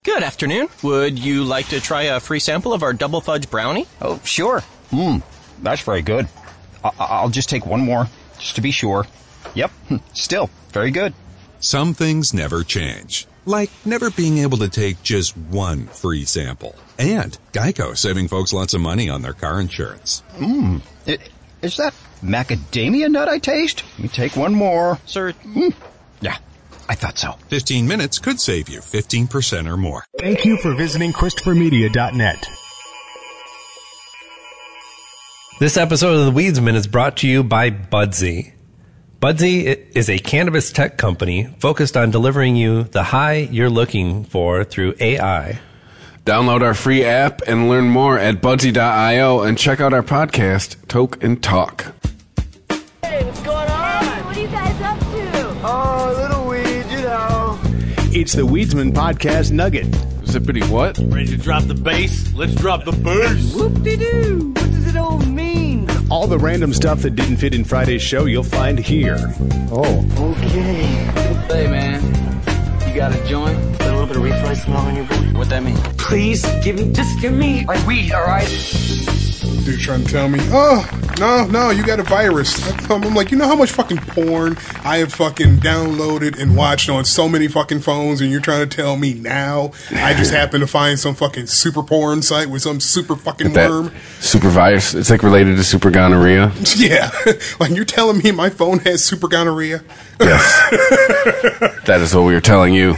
Good afternoon. Would you like to try a free sample of our double fudge brownie? Oh, sure. That's very good. I'll just take one more, just to be sure. Yep, still very good. Some things never change, like never being able to take just one free sample. And Geico saving folks lots of money on their car insurance. Is that macadamia nut I taste? Let me take one more. Sir? Yeah, I thought so. 15 minutes could save you 15% or more. Thank you for visiting ChristopherMedia.net. This episode of The Weedsman is brought to you by Budsy. Budsy is a cannabis tech company focused on delivering you the high you're looking for through AI. Download our free app and learn more at budsy.io and check out our podcast, Toke and Talk. Hey, what's going on? Hey, what are you guys up to? Oh, a little weed, you know. It's the Weedsman Podcast Nugget. Zippity what? Ready to drop the bass? Let's drop the bass. Whoop-de-doo. What does it all mean? All the random stuff that didn't fit in Friday's show you'll find here. Oh. Okay. Hey, man. You got a joint? Got a little bit of reef rice smell on your boy? What that mean? Please, just give me my weed, all right? Dude trying to tell me, oh, no, you got a virus. I'm like, you know how much fucking porn I have fucking downloaded and watched on so many fucking phones, and you're trying to tell me now I just happen to find some fucking super porn site with some super fucking worm? Super virus. It's like related to super gonorrhea. Yeah. Like, you're telling me my phone has super gonorrhea? Yes. That is what we were telling you.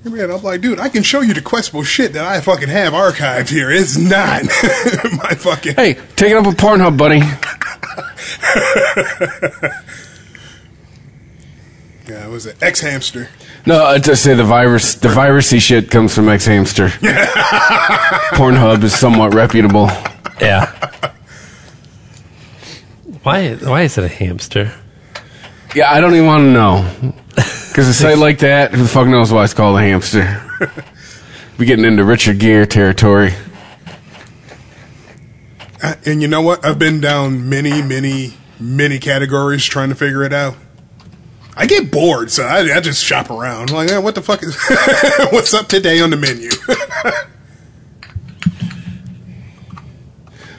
Man, I'm like, dude, I can show you the questionable shit that I fucking have archived here. It's not my fucking... Hey, take it up with Pornhub, buddy. Yeah, it was an X-Hamster. No, I just say the virusy shit comes from X-Hamster. Pornhub is somewhat reputable. Yeah. Why is it a hamster? Yeah, I don't even want to know. Because a site like that, who the fuck knows why it's called a hamster? We're getting into Richard Gere territory. And you know what? I've been down many categories trying to figure it out. I get bored, so I just shop around. I'm like, what the fuck is... what's up today on the menu?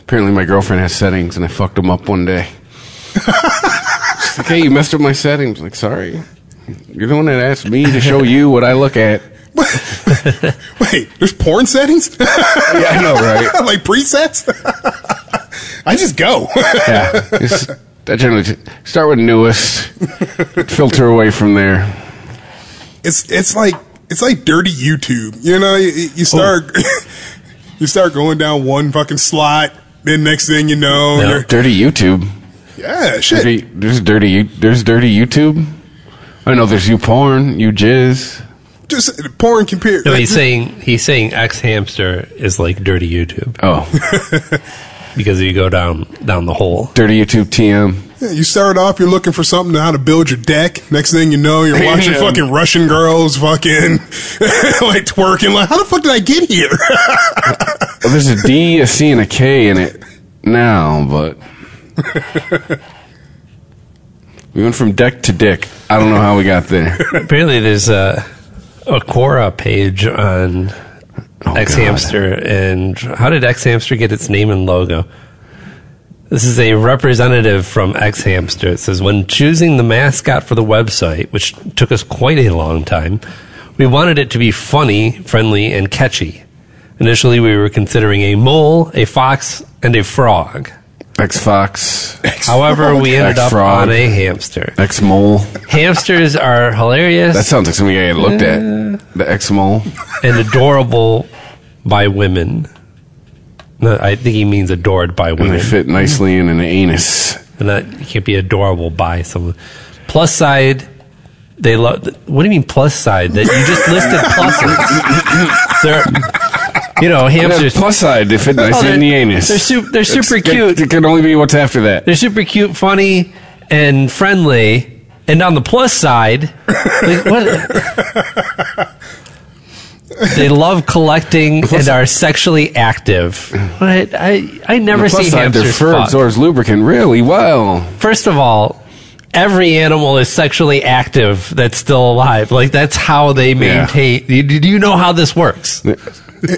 Apparently my girlfriend has settings, and I fucked them up one day. She's like, hey, you messed up my settings. I'm like, sorry. You're the one that asked me to show you what I look at. Wait, there's porn settings? Yeah, I know, right? Like presets? I just go. Yeah. I generally start with newest, filter away from there. It's like dirty YouTube. You know, you start you start going down one fucking slot, then next thing you know, no, dirty YouTube. Yeah, shit. There's dirty YouTube. I know there's you porn, you jizz. Just porn compared. No, he's saying X-Hamster is like dirty YouTube. Oh. Because you go down the hole. Dirty YouTube TM. Yeah, you start off, you're looking for something on how to build your deck. Next thing you know, you're watching fucking Russian girls fucking like twerking. Like, how the fuck did I get here? Well, there's a D, a C, and a K in it now, but... We went from deck to dick. I don't know how we got there. Apparently there's a Quora page on X-Hamster. And how did X-Hamster get its name and logo? This is a representative from X-Hamster. It says, when choosing the mascot for the website, which took us quite a long time, we wanted it to be funny, friendly, and catchy. Initially, we were considering a mole, a fox, and a frog. X-Fox. However, we ended up on a hamster. X-Mole. Hamsters are hilarious. That sounds like something I looked at. The X-Mole. And adorable by women. No, I think he means adored by women. And they fit nicely in an anus. And that you can't be adorable by someone. Plus side, they love... What do you mean plus side? That you just listed pluses. They're... You know, hamsters. Yeah, plus side, they fit nicely in the anus. They're super cute. It can only be what's after that. They're super cute, funny, and friendly. And on the plus side, like, what? They love collecting and are sexually active. But I never see hamsters their fur fuck. absorbs lubricant really well. First of all, every animal is sexually active that's still alive. Like, that's how they maintain. Do you know how this works?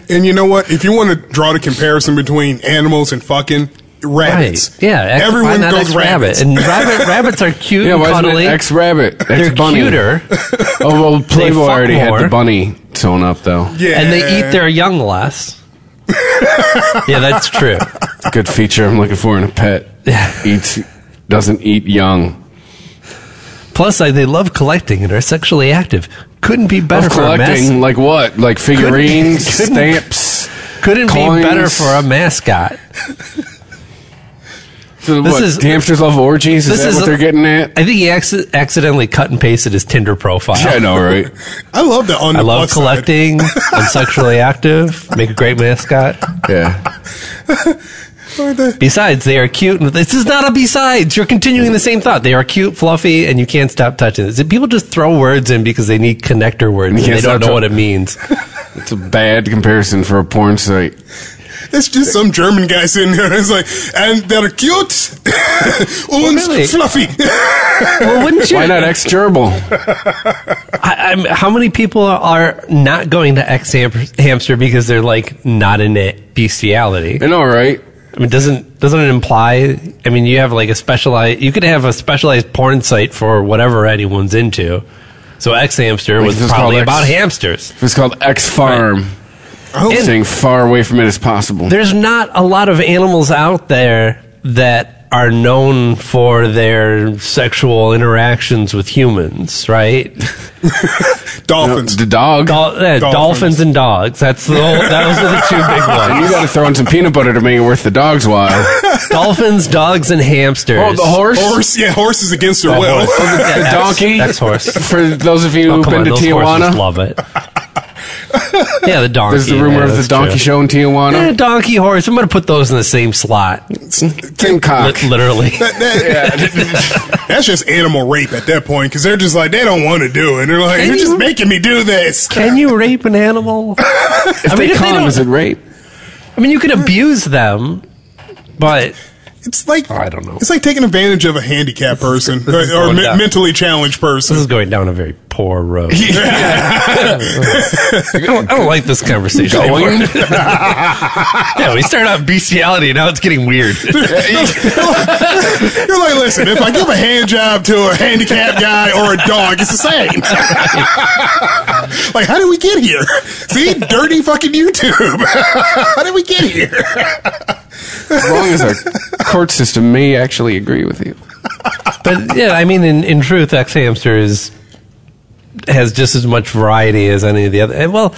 And you know what? If you want to draw the comparison between animals and fucking rabbits, right. Yeah, everyone goes rabbits. And rabbits are cute and cuddly. X-rabbit, they're bunny. cuter. Oh well, Playboy already had the bunny sewn up though. Yeah, and they eat their young less. Yeah, that's true. Good feature I'm looking for in a pet. Doesn't eat young. Plus, they love collecting and are sexually active. Couldn't be better for a collecting. Like what? Like figurines, stamps. Couldn't coins. Be better for a mascot. So hamsters love orgies? Is that what they're getting at? I think he accidentally cut and pasted his Tinder profile. Yeah, I know, right? I love that. I love collecting. I'm sexually active. Make a great mascot. Yeah. Besides, they are cute. This is not a besides. You're continuing the same thought. They are cute, fluffy, and you can't stop touching this. People just throw words in because they need connector words and they don't know what it means. It's a bad comparison for a porn site. It's just some German guy sitting there. It's like, and they're cute and fluffy. Well, wouldn't you? Why not ex-gerbil? How many people are not going to ex-hamster because they're like not into bestiality? I know, right? I mean, doesn't it imply? I mean, you have like you could have a specialized porn site for whatever anyone's into. So ex-hamster was probably about hamsters. It's called X-Farm. Right. Staying far away from it as possible. There's not a lot of animals out there that are known for their sexual interactions with humans, right? Dolphins. The dog. Dolphins and dogs. Those are the two big ones. And you got to throw in some peanut butter to make it worth the dog's while. Dolphins, dogs, and hamsters. Oh, the horse? Horse is against their will. The donkey? That's horse. For those of you who've been to Tijuana. Love it. Yeah, the donkey. There's the rumor of the donkey show in Tijuana. Yeah, donkey, horse. I'm going to put those in the same slot. Tim Cock. Literally. That's just animal rape at that point because they're just like, they don't want to do it. They're like, you're just making me do this. Can you rape an animal? If they come, is it rape? I mean, you can abuse them, but... It's like, I don't know. It's like taking advantage of a handicapped person or mentally challenged person. This is going down a very poor road. I don't like this conversation anymore. Yeah, we started out bestiality, now it's getting weird. You're like, listen, if I give a hand job to a handicapped guy or a dog, it's the same. Like, how did we get here? See, dirty fucking YouTube. How did we get here? As long as our court system may actually agree with you. But yeah, I mean, in truth, ex-hamster has just as much variety as any of the other. Well,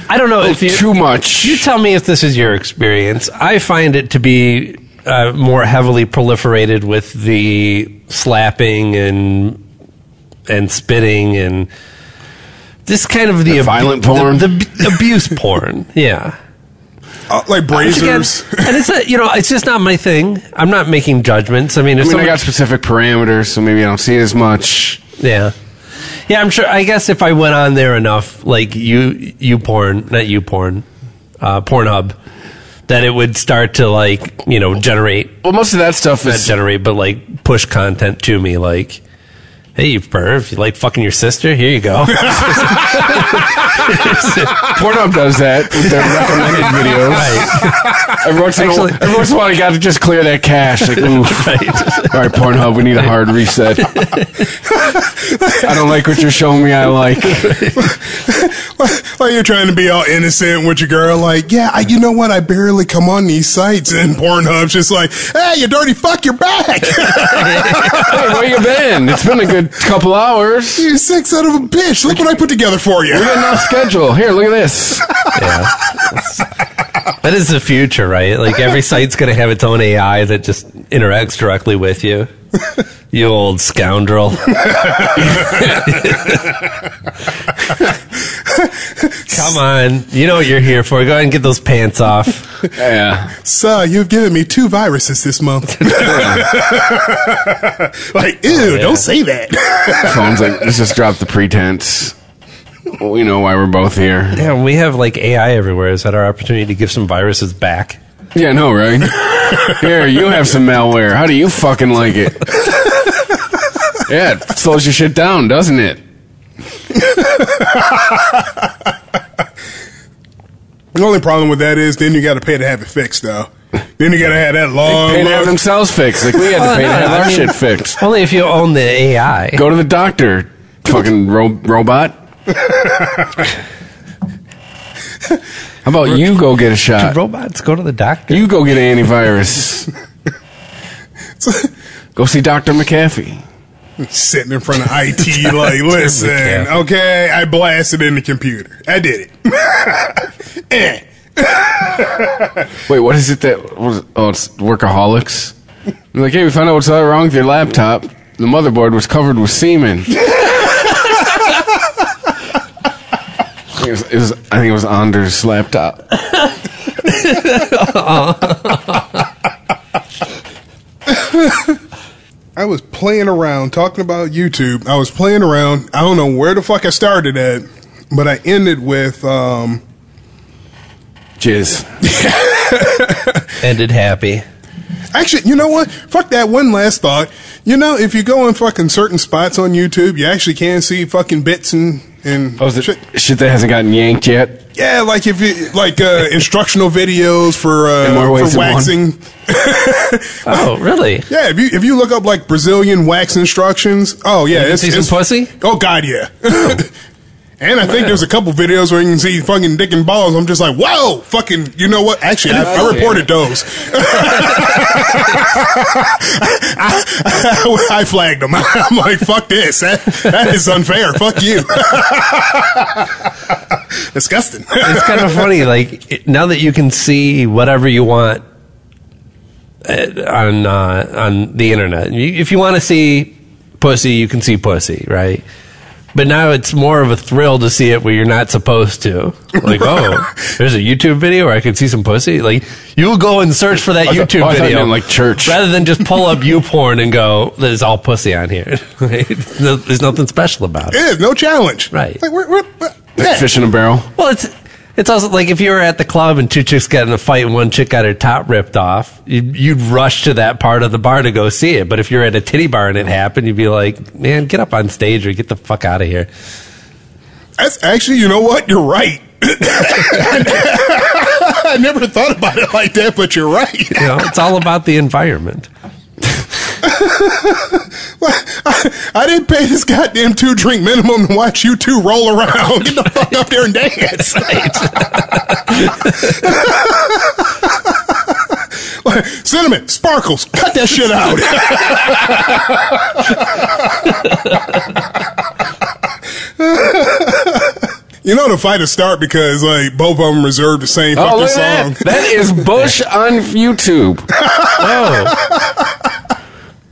I don't know if too much. You tell me if this is your experience. I find it to be more heavily proliferated with the slapping and spitting and this kind of the violent porn, the abuse porn. Yeah. Like braziers. And it's just not my thing. I'm not making judgments. I mean, I got specific parameters, so maybe I don't see it as much. Yeah. Yeah, I'm sure. I guess if I went on there enough, like Pornhub, that it would start to generate. Well, most of that stuff is generate, but like push content to me, like, hey, you perv, you like fucking your sister? Here you go. Pornhub does that with their recommended videos. Right. Every once in a while, you got to just clear that cache. Like, oof. Right. All right, Pornhub, we need a hard reset. I don't like what you're showing me. I like. Like you're trying to be all innocent with your girl. Like, yeah, you know what? I barely come on these sites, and Pornhub's just like, hey, you dirty fuck, you're back. Hey, where you been? It's been a good couple hours. You sick son of a bitch. Look what I put together for you. We got enough schedule. Here, look at this. Yeah. That is the future, right? Like every site's going to have its own AI that just interacts directly with you. You old scoundrel. Come on. You know what you're here for. Go ahead and get those pants off. Yeah. Sir, you've given me 2 viruses this month. Like, ew, don't say that. Phone's like, let's just drop the pretense. We know why we're both here. Yeah, we have like AI everywhere. Is that our opportunity to give some viruses back? Yeah, no, right? Here, you have some malware. How do you fucking like it? Yeah, it slows your shit down, doesn't it? The only problem with that is then you got to pay to have it fixed, though. Then you got to have that long. They pay to have themselves fixed. Like we had to pay to have our shit fixed. Only if you own the AI. Go to the doctor, fucking robot. How about you go get a shot? Do robots go to the doctor? You go get an antivirus. Go see Dr. McAfee. Sitting in front of IT like, listen, okay, I blasted in the computer. I did it. Wait, what is it that... it's Workaholics. They're like, hey, we found out what's wrong with your laptop. The motherboard was covered with semen. I think it was Anders' laptop. I was playing around talking about YouTube. I was playing around. I don't know where the fuck I started at, but I ended with jizz. Ended happy. Actually, you know what? Fuck that. One last thought. You know, if you go in fucking certain spots on YouTube, you actually can see fucking bits and shit that hasn't gotten yanked yet. Yeah, like if you instructional videos for waxing. Oh, really? Yeah, if you look up like Brazilian wax instructions, oh yeah, you see some pussy. Oh god, yeah. And I think there's a couple videos where you can see fucking dick and balls. I'm just like, whoa, fucking, you know what? Actually, I reported those. I flagged them. I'm like, fuck this. That is unfair. Fuck you. Disgusting. It's kind of funny. Like, now that you can see whatever you want on the internet, if you want to see pussy, you can see pussy, right? But now it's more of a thrill to see it where you're not supposed to. Like, oh, there's a YouTube video where I can see some pussy. Like, you'll go and search for that YouTube video, like church, rather than just pull up YouPorn and go, "There's all pussy on here." Right? There's nothing special about it. It is no challenge, right? Like, like fish in a barrel. Well, it's also like if you were at the club and two chicks got in a fight and one chick got her top ripped off, you'd rush to that part of the bar to go see it. But if you're at a titty bar and it happened, you'd be like, man, get up on stage or get the fuck out of here. That's actually, you know what? You're right. I never thought about it like that, but you're right. You know, it's all about the environment. I didn't pay this goddamn 2-drink minimum to watch you two roll around. Get the fuck up there and dance. Like, cinnamon, sparkles, cut that shit out. You know the fight will start because like both of them reserved the same fucking song. That is Bush on YouTube. Oh.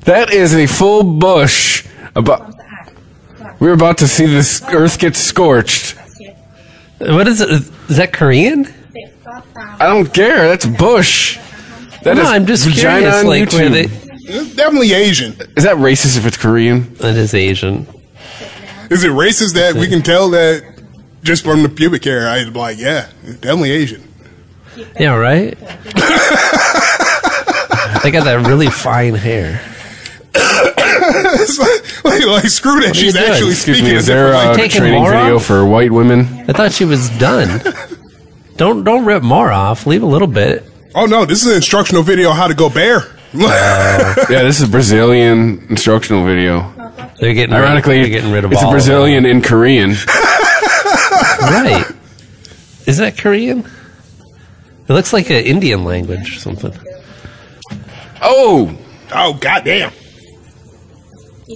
That is a full bush. We're about to see this earth get scorched. What is it? Is that Korean? I don't care. That's bush. I'm just vagina curious. on Like, YouTube. It's definitely Asian. Is that racist if it's Korean? It is Asian. Is it racist that we can tell that just from the pubic hair? I'd be like, yeah, it's definitely Asian. Yeah, right? They got that really fine hair. like screw that. She's actually Excuse speaking. me, is there a training video off? for white women? I thought she was done. Don't rip more off. Leave a little bit. Oh no, this is an instructional video on how to go bare. Yeah, this is a Brazilian instructional video. They're getting Ironically, getting rid of it's all a Brazilian in Korean. Right. Is that Korean? It looks like an Indian language or something. Oh, goddamn. I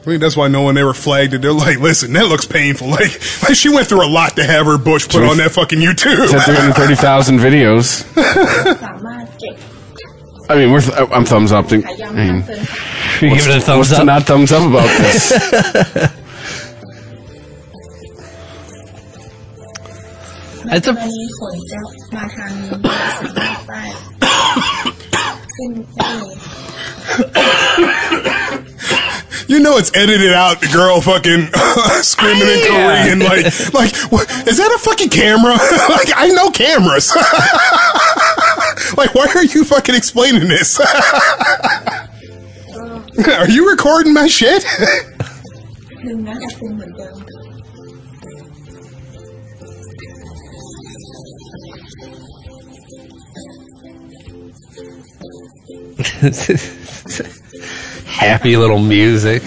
think that's why no one ever flagged it. They're like, listen, that looks painful. Like she went through a lot to have her bush put on that fucking YouTube. It's at 330,000 videos. I mean, I'm thumbs up. You give it a thumbs what's up? to not thumbs up about this? It's a... You know it's edited out, the girl fucking screaming in Korean, like, what, is that a fucking camera? Like, I know cameras. Like, why are you fucking explaining this? Are you recording my shit? Happy little music.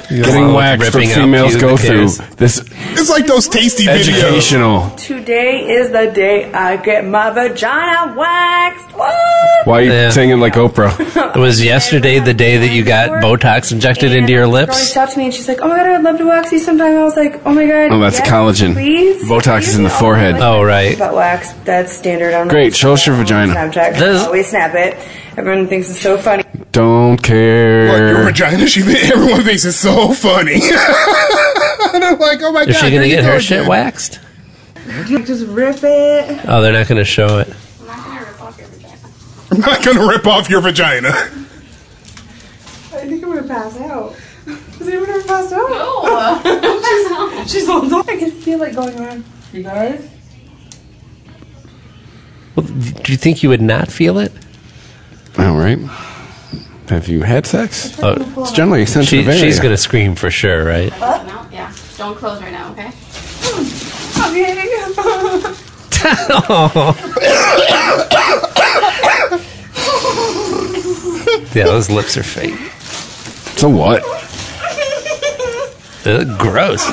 Getting waxed what females go through. This it's like those tasty educational. videos. Today is the day I get my vagina waxed. What? Why are you singing like Oprah? It was yesterday the day that you got Botox injected into your Girl lips. reached out to me and she's like, "Oh my god, I'd love to wax you sometime." I was like, "Oh my god." Oh, that's yes, collagen. Please. Botox is in the forehead. Oh, right. Butt wax. That's standard. I don't know. Great. Show us your vagina. Snapchat. Always snap it. Everyone thinks it's so funny. Don't care. What, your vagina? Everyone thinks it's so funny. And I'm like, oh my god. Is she going to get her shit waxed? Just rip it. Oh, they're not going to show it. I'm not going to rip off your vagina. I think I'm going to pass out. Has anyone ever passed out? No. She's all done. I can feel it going on. You guys? Well, do you think you would not feel it? All right. Have you had sex? It's generally a sensitive area. She's going to scream for sure, right? What? No, yeah. Don't close right now, okay? Yeah, those lips are fake. So what? Gross.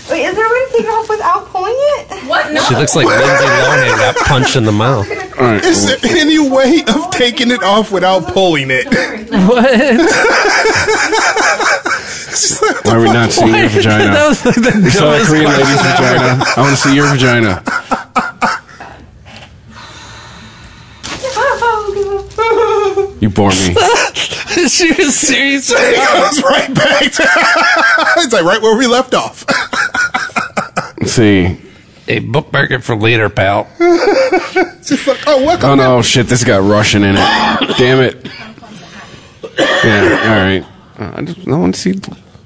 Wait, is there a way to take it off without pulling it? What? No. She looks like Lindsay Lohan got punched in the mouth. All right. Is there any way of taking it off without pulling it? What? Why are we not seeing your vagina? That was like the We saw a dumbest Korean part. lady's vagina. I want to see your vagina. You bore me. She was serious. It goes right back to it's like right where we left off. Let's see. Hey, bookmark it for later, pal. Just like, oh, welcome Oh no, shit, this got Russian in it. Damn it. Yeah, alright. I want to see,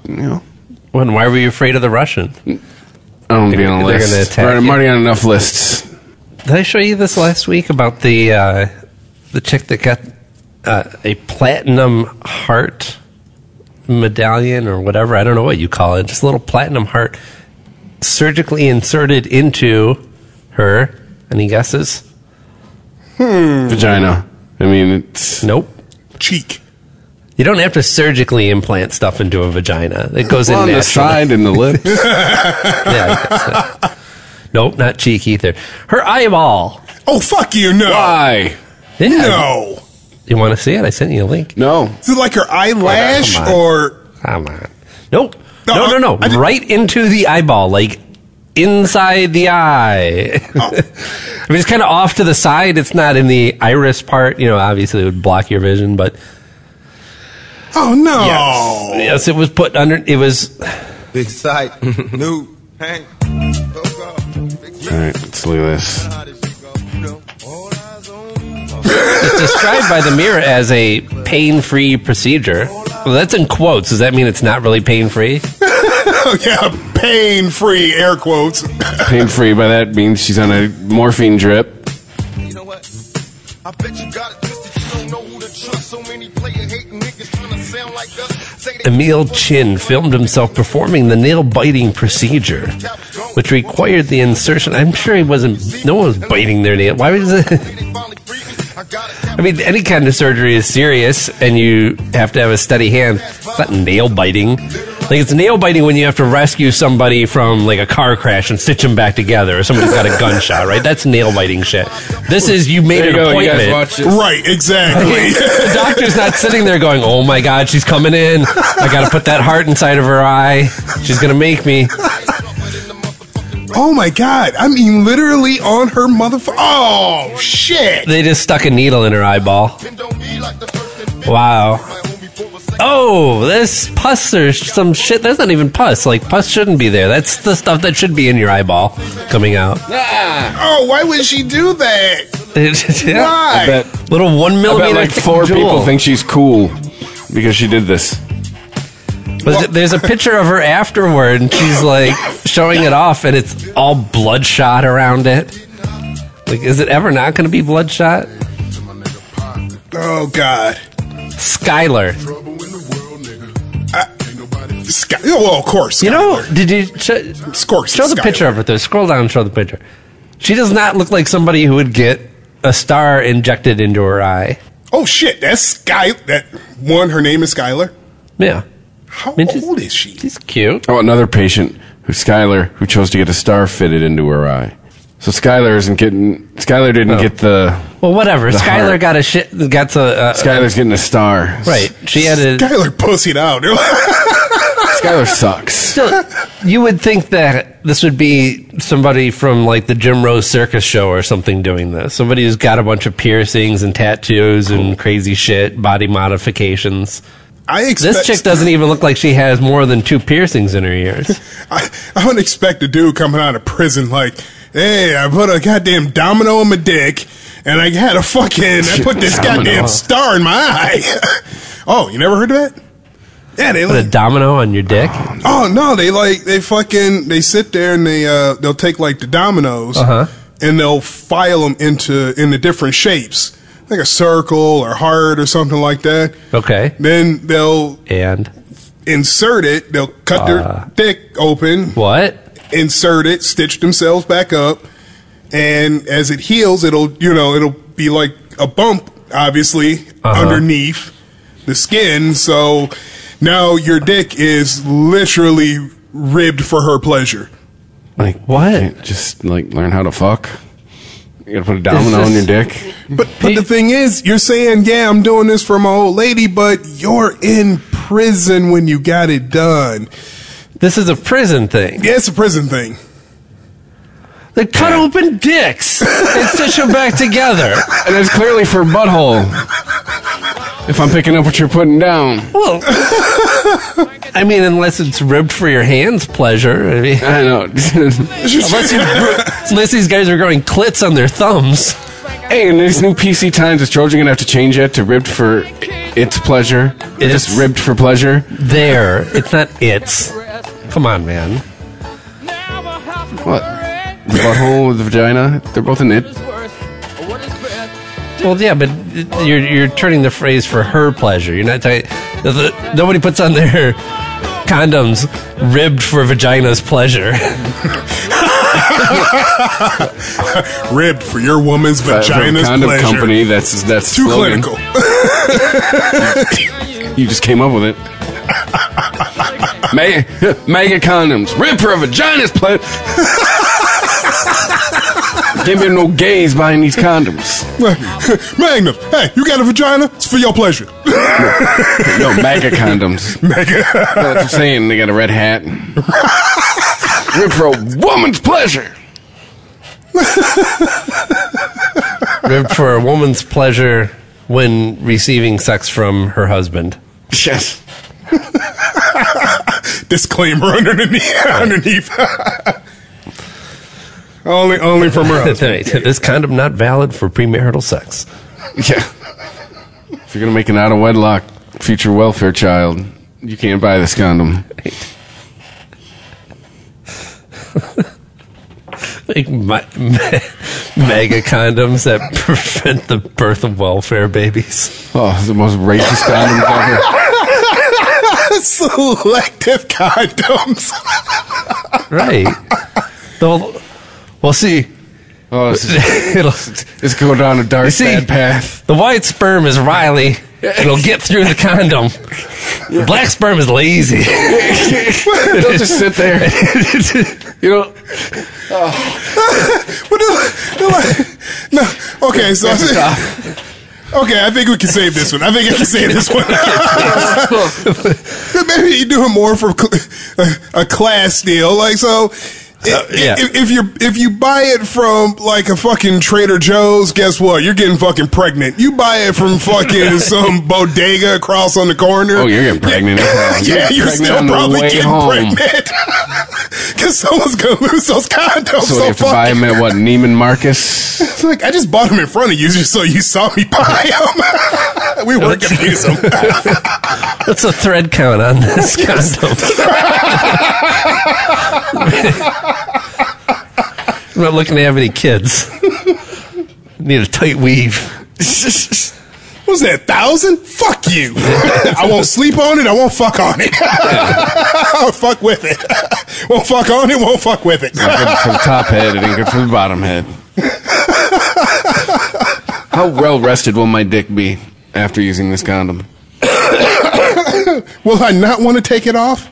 you know. Why were you afraid of the Russian? I don't want to be on a They're list. gonna attack Right, I'm you. already on enough lists. Did I show you this last week about the chick that got a platinum heart medallion or whatever? I don't know what you call it. Just a little platinum heart surgically inserted into her. Any guesses? Vagina. I mean, it's... Nope. cheek. You don't have to surgically implant stuff into a vagina. It goes in on the naturally. side and the lips. Yeah, I guess so. Nope, not cheek either. Her eyeball. Oh, fuck you, no. Why? Yeah. No. You want to see it? I sent you a link. No. Is it like her eyelash Come on. or... Come on. Nope. No, No. I did- Right into the eyeball, like inside the eye. Oh. I mean, it's kind of off to the side. It's not in the iris part. You know, obviously it would block your vision, but Oh, no. yes, it was put under. It was. Big sight. New. Hang. Alright, let's look at this. It's described by the Mirror as a pain-free procedure. Well, that's in quotes. Does that mean it's not really pain-free? Oh, yeah, pain-free, air quotes. Pain-free, by that means she's on a morphine drip. You know what? I bet you got it twisted. You don't know who to trust. So many player hating niggas trying to sound like us. Say they Emil Chin filmed himself performing the nail-biting procedure, which required the insertion. I'm sure he wasn't. No one was biting their nail. Why was it? I mean, any kind of surgery is serious, and you have to have a steady hand. It's not nail biting. Like, it's nail biting when you have to rescue somebody from, like, a car crash and stitch them back together, or somebody's got a gunshot, right? That's nail biting shit. This is you made There an you go, you guys appointment. watch this. Right, exactly. The doctor's not sitting there going, "Oh my God, she's coming in. I got to put that heart inside of her eye. She's gonna make me." Oh, my God. I mean, literally on her motherfucker. Oh, shit. They just stuck a needle in her eyeball. Wow. Oh, this pus or some shit. That's not even pus. Like, pus shouldn't be there. That's the stuff that should be in your eyeball coming out. Oh, why would she do that? Yeah. Why? I bet, Little 1 I bet millimeter like thick 4 jewel. people think she's cool because she did this. But there's a picture of her afterward, and she's like showing it off, and it's all bloodshot around it. Like, is it ever not going to be bloodshot? Oh, God. Skylar. Well, of course. You know, Skylar. did you Of course, show the Skylar. picture of it there? Scroll down and show the picture. She does not look like somebody who would get a star injected into her eye. Oh shit, that's Sky. That one, her name is Skylar. Yeah. How old is she? She's cute. Oh, another patient Skylar, who chose to get a star fitted into her eye. So Skylar didn't get the. Well, whatever. the Skylar heart. got a shit. Got a. Skylar's getting a star. Right. She had a. Skylar pussied out. Skylar sucks. Still, you would think that this would be somebody from like the Jim Rose Circus Show or something doing this. Somebody who's got a bunch of piercings and tattoos and crazy shit, body modifications. This chick doesn't even look like she has more than 2 piercings in her ears. I would expect a dude coming out of prison like, hey, I put a goddamn domino in my dick, and I had a fucking, I put this goddamn star in my eye. Oh, you never heard of that? Yeah, they put a domino on your dick. Oh no, they sit there and they'll take like the dominoes and they'll file them into different shapes, like a circle or heart or something like that. Okay. Then they'll insert it. They'll cut their dick open. What? Insert it, stitch themselves back up, and as it heals, it'll be like a bump, obviously, underneath the skin. So now your dick is literally ribbed for her pleasure. Like what? Just like learn how to fuck. You gotta put a domino on your dick. But the thing is, you're saying, yeah, I'm doing this for my old lady, but you're in prison when you got it done. This is a prison thing. Yeah, it's a prison thing. They cut open dicks and stitch them back together. And it's clearly for butthole. If I'm picking up what you're putting down. Well, I mean, unless it's ribbed for your hands' pleasure. I mean, I know. unless these guys are growing clits on their thumbs. Hey, in these new PC times, is Trojan gonna have to change it to ribbed for its pleasure? It's just ribbed for pleasure? There. It's not its. Come on, man. What? The butthole, the vagina? They're both in it. Well, yeah, but you're turning the phrase for her pleasure. You're not talking. Nobody puts on their condoms ribbed for vagina's pleasure. Ribbed for your woman's vagina's condom pleasure. Company. That's too slogan. clinical. You just came up with it. Mega condoms. Ribbed for a vagina's pleasure. Can't be no gays buying these condoms. Magnum, hey, you got a vagina? It's for your pleasure. No, MAGA condoms. MAGA. That's what I'm saying. They got a red hat. Ribbed for a woman's pleasure. Ribbed for a woman's pleasure when receiving sex from her husband. Yes. Disclaimer underneath. Only from her husband. This condom not valid for premarital sex. Yeah. If you're gonna make an out of wedlock future welfare child, you can't buy this condom. Like mega condoms that prevent the birth of welfare babies. Oh, the most racist condoms ever. Selective condoms. Right. We'll see. Oh, it's going down a dark, bad path. The white sperm is wily. It'll get through the condom. The black sperm is lazy. They'll just sit there. You know. No. Okay, so okay, I think we can save this one. Maybe you do it more for a class deal, like so. If you buy it from like a fucking Trader Joe's, guess what? You're getting fucking pregnant. You buy it from fucking some bodega across on the corner. Oh, you're getting pregnant. You're still probably getting pregnant. Because someone's gonna lose those condoms. So you have to buy them at what, Neiman Marcus? It's like I just bought them in front of you just so you saw me buy them. We were gonna use them. What's the thread count on this condom? I'm not looking to have any kids. Need a tight weave. What's that, 1,000? Fuck you. I won't sleep on it. I won't fuck on it. I'll fuck with it. Won't fuck on it. Won't fuck with it. It's not good for the top head. It ain't good for the bottom head. How well rested will my dick be after using this condom? Will I not want to take it off?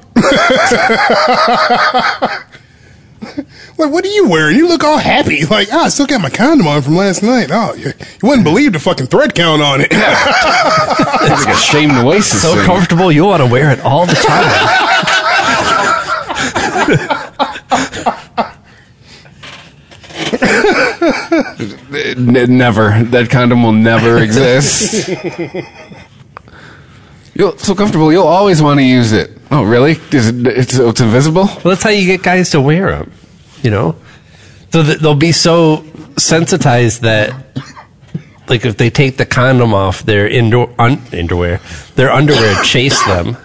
Like, what are you wearing? You look all happy. Like, I still got my condom on from last night. Oh, you wouldn't believe the fucking thread count on it. It's like a shame to waste this So thing. comfortable, you want to wear it all the time. Never. That condom will never exist. So comfortable, you'll always want to use it. Oh, really? It's invisible? Well, that's how you get guys to wear them, you know? So that they'll be so sensitized that, like, if they take the condom off, their underwear chase them.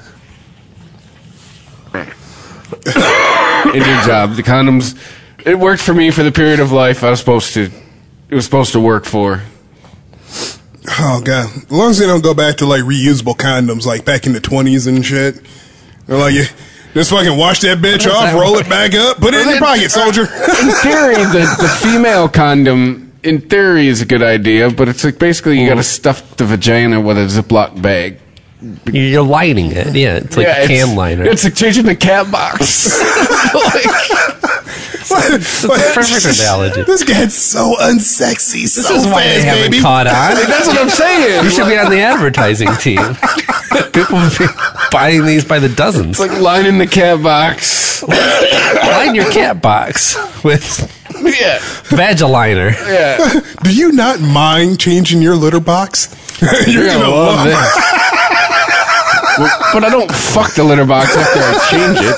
In your job, the condoms, it worked for me for the period of life it was supposed to work for. Oh, God. As long as they don't go back to, like, reusable condoms, like, back in the 20s and shit. They're like, you just fucking wash that bitch off, roll it back up, put it in your pocket, soldier. In theory, the female condom, in theory, is a good idea, but it's like basically you gotta stuff the vagina with a Ziploc bag. You're lining it, yeah. It's like a can liner. It's like changing the cat box. It's a perfect analogy. This guy's so unsexy. This so is why fast, they haven't baby. caught on. That's what I'm saying. You should be on the advertising team. People would be buying these by the dozens. It's like lining the cat box. Line your cat box with Vagiliner. Yeah. Do you not mind changing your litter box? You're gonna love this. But I don't fuck the litter box after I change it.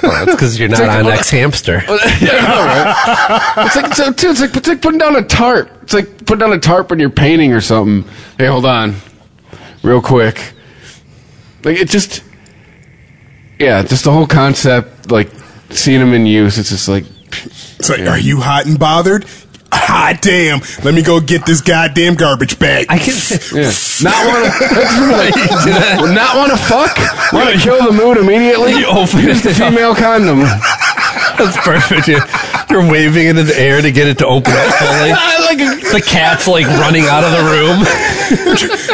Well, that's because you're not on X Hamster. Yeah, I know, right? It's like putting down a tarp. It's like putting down a tarp when you're painting or something. Hey, hold on, real quick. Like just the whole concept. Like seeing them in use, it's just like. It's like, are you hot and bothered? Hot damn! Let me go get this goddamn garbage bag. I can not want to fuck. Want to kill the mood immediately? Use the female condom. That's perfect. You're waving it in the air to get it to open up fully. The cat's like running out of the room.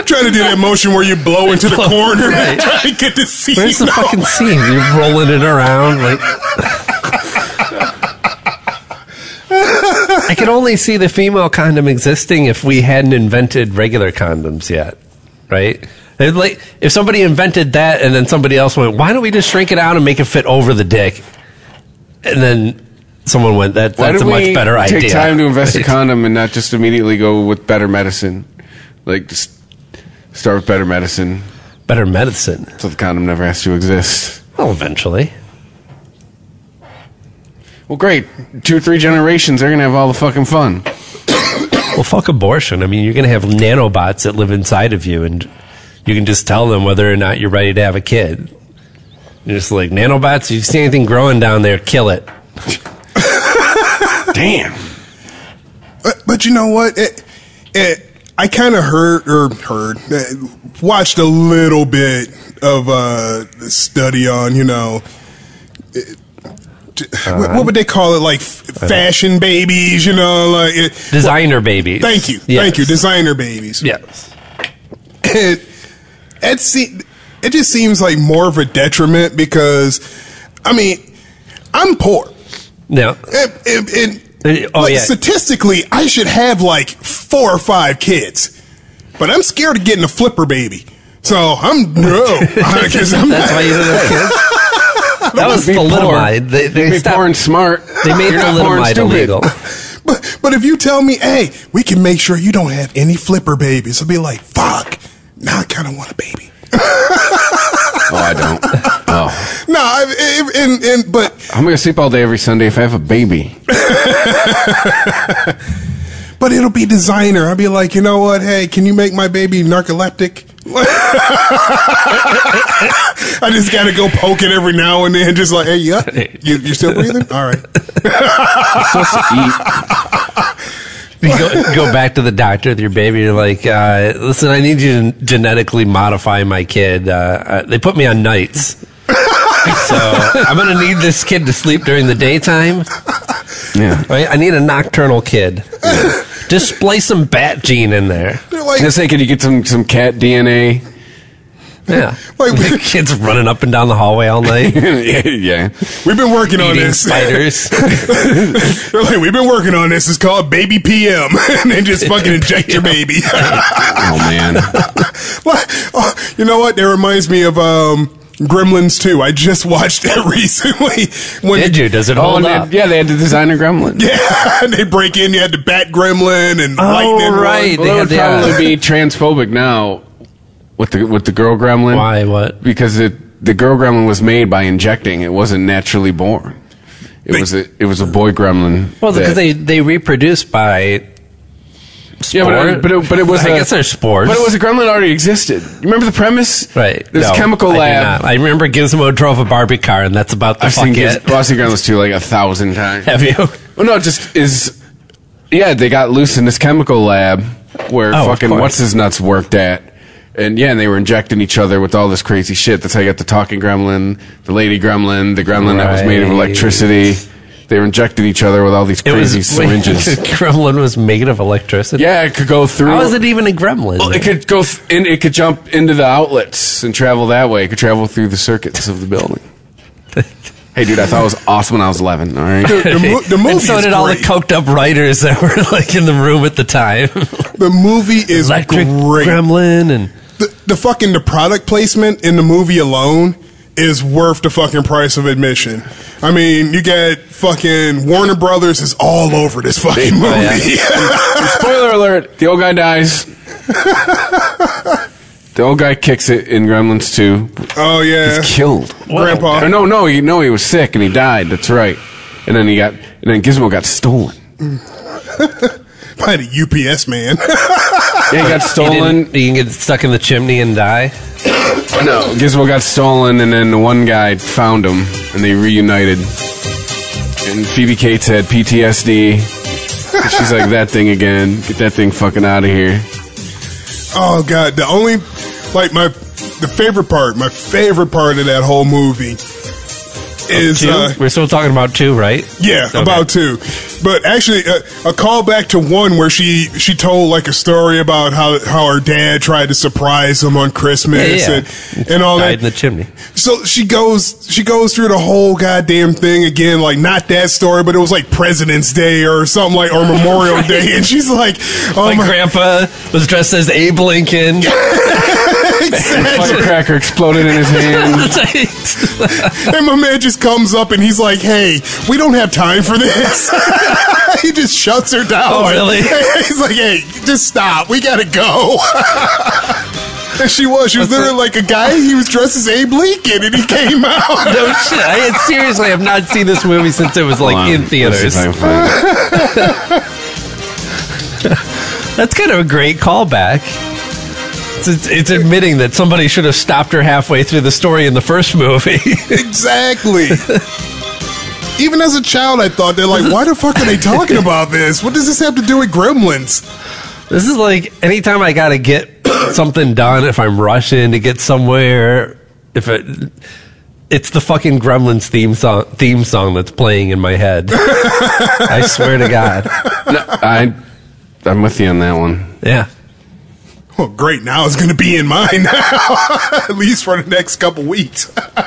Trying to do that motion where you blow into the corner. Right. Trying to get the scene. Where's the fucking scene? You're rolling it around like. I can only see the female condom existing if we hadn't invented regular condoms yet, right? Like if somebody invented that and then somebody else went, why don't we just shrink it out and make it fit over the dick? And then someone went, that's a much better idea. Take time to invest a condom and not just immediately go with better medicine. Like just start with better medicine. Better medicine. So the condom never has to exist. Well, eventually. Well, great. 2 or 3 generations, they're going to have all the fucking fun. Well, fuck abortion. I mean, you're going to have nanobots that live inside of you, and you can just tell them whether or not you're ready to have a kid. You're just like, nanobots, if you see anything growing down there, kill it. Damn. But you know what? I kind of watched a little bit of the study on, what would they call it? Like fashion babies, like designer babies. Thank you, designer babies. Yes. It just seems like more of a detriment because, I mean, I'm poor. No. Statistically, I should have like 4 or 5 kids, but I'm scared of getting a flipper baby. So because that's why you don't have kids. That was thalidomide. They stopped, poor and smart. They made thalidomide illegal. But if you tell me, hey, we can make sure you don't have any flipper babies, I'll be like, fuck. Now I kind of want a baby. Oh, I don't. Oh. No, but I'm going to sleep all day every Sunday if I have a baby. But it'll be designer. I'll be like, you know what? Hey, can you make my baby narcoleptic? I just got to go poke it every now and then, just like, hey, you're still breathing? All right. You're supposed to eat. You go back to the doctor with your baby. You're like, listen, I need you to genetically modify my kid. They put me on nights. So I'm going to need this kid to sleep during the daytime. Yeah. Right? I need a nocturnal kid. Just splice some bat gene in there. Just say, can you get some cat DNA? Yeah. Like, the kids running up and down the hallway all night. Yeah. We've been working on Eating this. spiders. They're like, we've been working on this. It's called Baby PM. And they just fucking inject your baby. Oh, man. You know what? That reminds me of Gremlins 2. I just watched it recently. Did you? Does it hold up? Yeah, they had to design a gremlin. Yeah, and they break in. You had the Bat Gremlin and Lightning. Right. Well, they would probably be transphobic now with the girl gremlin. Why? What? Because the girl gremlin was made by injecting. It wasn't naturally born. It was a boy gremlin. Well, because they reproduce by sport. Yeah, but it was. I guess they're spores. But it was a gremlin that already existed. You remember the premise? Right. There's a chemical lab. I remember Gizmo drove a Barbie car, and that's about the I've fuck seen it. Gremlins 2 like 1,000 times. Have you? Well, no, it just is. Yeah, they got loose in this chemical lab where fucking what's his nuts worked at. And they were injecting each other with all this crazy shit. That's how you got the talking gremlin, the lady gremlin, the gremlin that was made of electricity. They were injecting each other with all these crazy syringes. The gremlin was made of electricity? Yeah, it could go through. How is it even a gremlin? Well, it could go it could jump into the outlets and travel that way. It could travel through the circuits of the building. Hey, dude, I thought it was awesome when I was 11. All right, the movie and so is did great. all the coked up writers that were like in the room at the time. The movie is Electric great. Gremlin and the product placement in the movie alone is worth the fucking price of admission. I mean, you get fucking Warner Brothers is all over this fucking movie. And spoiler alert: the old guy dies. The old guy kicks it in Gremlins 2. Oh yeah, he's killed. Grandpa. No, he was sick and he died. That's right. And then Gizmo got stolen by the UPS man. Yeah, he got stolen. He can get stuck in the chimney and die. No, Gizmo got stolen, and then the one guy found him, and they reunited. And Phoebe Cates had PTSD. She's like, that thing again. Get that thing fucking out of here. Oh god, my favorite part of that whole movie is we're still talking about 2, right? Yeah, okay. About 2. But actually, a callback to 1 where she told like a story about how her dad tried to surprise him on Christmas and all died that. in the chimney. So she goes through the whole goddamn thing again, like not that story, but it was like President's Day or something like, or Memorial Day, and she's like, "Oh, my grandpa was dressed as Abe Lincoln." Exactly. Firecracker exploded in his hand. And my man just comes up and he's like, "Hey, we don't have time for this." He just shuts her down. Oh, really? He's like, "Hey, just stop. We gotta go." And she was literally like a guy. He was dressed as Abe Lincoln, and he came out. No shit. I seriously have not seen this movie since it was like in theaters. That's kind of a great callback. It's admitting that somebody should have stopped her halfway through the story in the first movie. Exactly. Even as a child, I thought, they're like, why the fuck are they talking about this? What does this have to do with Gremlins? This is like anytime I gotta get something done, if I'm rushing to get somewhere, it's the fucking Gremlins theme song that's playing in my head. I swear to God. No, I'm with you on that one. Yeah. Well, great. Now it's going to be in mine now, at least for the next couple weeks. I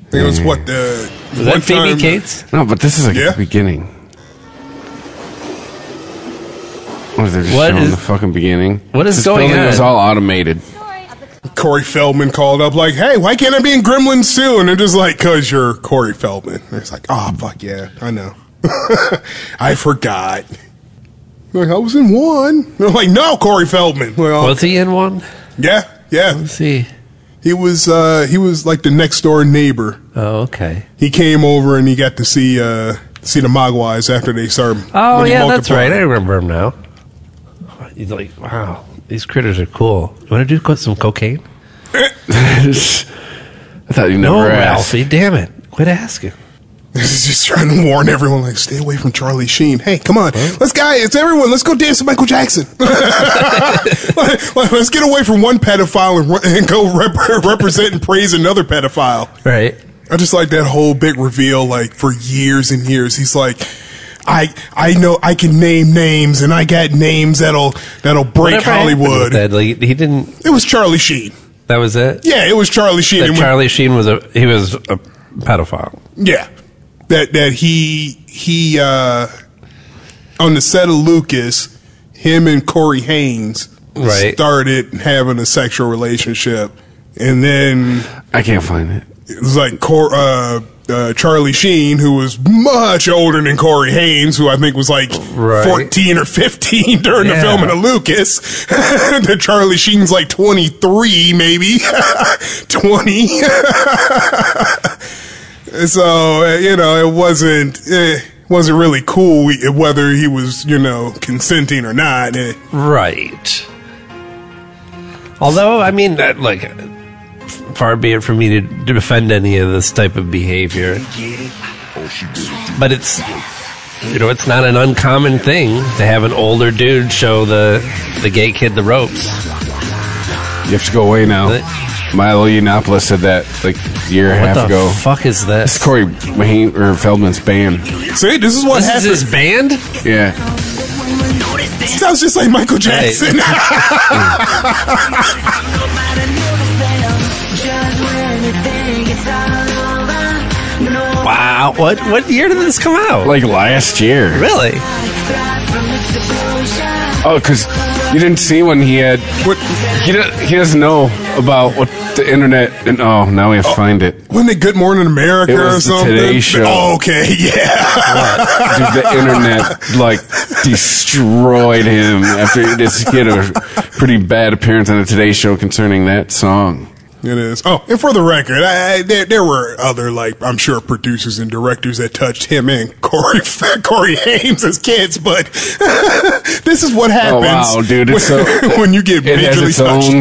think it was what the was that Phoebe Cates? No, but this is like the beginning. What is there? Just showing the fucking beginning. What is this going building on? was all automated. Corey Feldman called up like, "Hey, why can't I be in Gremlins 2?" And they're just like, "Cause you're Corey Feldman." And it's like, "Oh fuck yeah, I know." I forgot. Like, I was in 1. They're like, "No, Corey Feldman." Well, was he in 1? Yeah. Let's see. He was like the next door neighbor. Oh, okay. He came over and he got to see the Mogwais after they started. Oh yeah, that's right. I remember him now. He's like, wow, these critters are cool. You want to do some cocaine? I thought you never asked. Ralphie, damn it. Quit asking. He's just trying to warn everyone, like, stay away from Charlie Sheen. Hey, come on. Let's go dance with Michael Jackson. Let's get away from one pedophile and go represent and praise another pedophile. Right. I just like that whole big reveal, like, for years and years. He's like, I know I can name names, and I got names that'll break Hollywood. Like, he didn't. It was Charlie Sheen. That was it? Yeah, it was Charlie Sheen. Charlie Sheen was a pedophile. Yeah. That he on the set of Lucas, him and Corey Haim started having a sexual relationship, and then I can't find it. It was like Charlie Sheen, who was much older than Corey Haim, who I think was like 14 or 15 during the filming of Lucas. That Charlie Sheen's like 23, maybe 20. So, it wasn't really cool whether he was, consenting or not. Right. Although, I mean, like, far be it for me to defend any of this type of behavior. But it's, it's not an uncommon thing to have an older dude show the gay kid the ropes. You have to go away now. Milo Yiannopoulos said that like a year and a half ago. What the fuck is this? It's Corey Feldman's band. See, this is what happened. This is his band? Yeah. Sounds just like Michael Jackson. Wow. What year did this come out? Like last year. Really? Oh, because you didn't see when he had... He doesn't know about what the internet... And now we have to find it. When they Good Morning America it was or something? The Today Show. Oh, okay, yeah. Dude, the internet, like, destroyed him after he had a pretty bad appearance on the Today Show concerning that song. It is. Oh, and for the record, there were other, like, I'm sure producers and directors that touched him and Corey Haim as kids, but this is what happens. Oh, wow, dude. It's when you get majorly touched.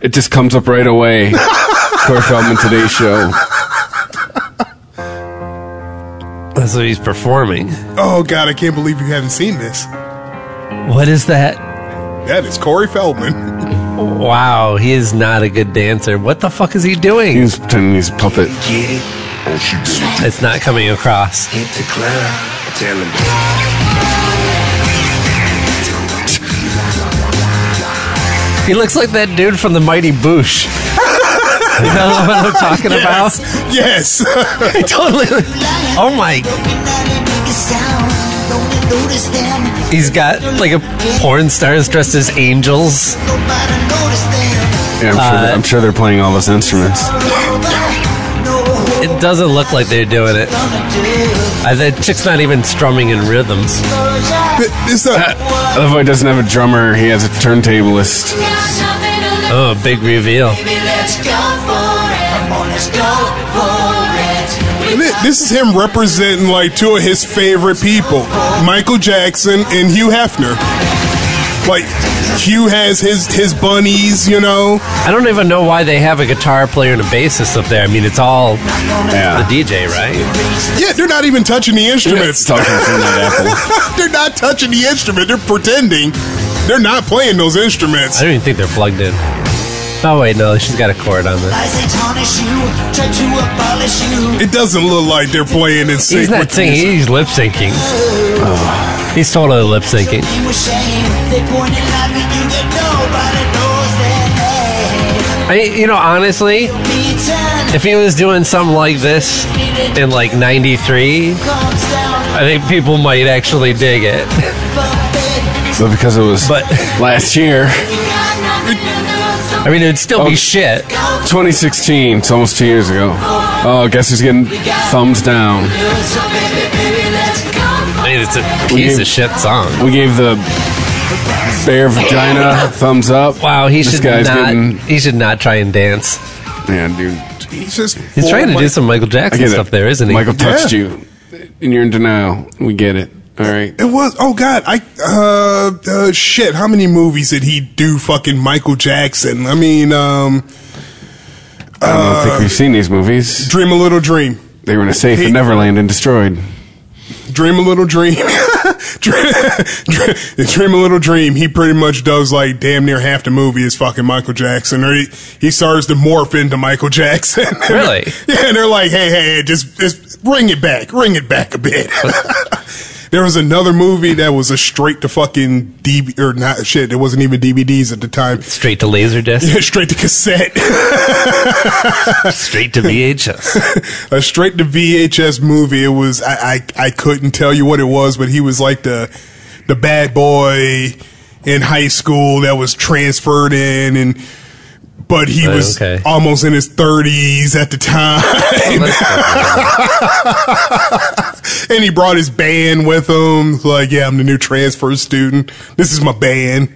It just comes up right away. Corey Feldman Today Show. That's what he's performing. Oh, God, I can't believe you haven't seen this. What is that? That is Corey Feldman. Wow, he is not a good dancer. What the fuck is he doing? He's pretending he's a puppet. It's not coming across. He looks like that dude from the Mighty Boosh. You know what I'm talking about? Yes. He totally. Oh my. He's got like a porn stars dressed as angels. Yeah, I'm sure they're playing all those instruments. It doesn't look like they're doing it. The chick's not even strumming in rhythms. I love how he doesn't have a drummer. He has a turntablist. Oh, big reveal. This is him representing like two of his favorite people, Michael Jackson and Hugh Hefner. Like, Hugh has his bunnies, I don't even know why they have a guitar player and a bassist up there. I mean, it's all the DJ, right? Yeah, they're not even touching the instruments. They're not touching the instrument. They're pretending. They're not playing those instruments. I don't even think they're plugged in. Oh, wait, no, she's got a chord on this. It doesn't look like they're playing in sync. He's not singing, he's lip syncing. Oh. He's totally lip syncing. Honestly, if he was doing something like this in like 93, I think people might actually dig it. But because it was last year. I mean, it'd still be shit. 2016, it's almost 2 years ago. Oh, I guess he's getting thumbs down. I mean, it's a piece of shit song. We gave the bare vagina thumbs up. Wow, he should not try and dance. Man, dude. He's trying to do some Michael Jackson stuff there, isn't he? Michael touched you, and you're in denial. We get it. All right. It was, oh God, shit, how many movies did he do fucking Michael Jackson? I mean, I don't think we've seen these movies. Dream a Little Dream. They were in a safe in Neverland and destroyed. Dream a Little Dream. Dream a Little Dream. He pretty much does like damn near half the movie is fucking Michael Jackson, or he starts to morph into Michael Jackson. Really? Yeah, and they're like, hey, just ring it back a bit. There was another movie that was a straight to fucking DVD, or not shit. It wasn't even DVDs at the time. Straight to Laserdisc. Yeah, straight to cassette. Straight to VHS. A straight to VHS movie. It was I couldn't tell you what it was, but he was like the bad boy in high school that was transferred in, but he was almost in his 30s at the time. And he brought his band with him. Like, yeah, I'm the new transfer student. This is my band.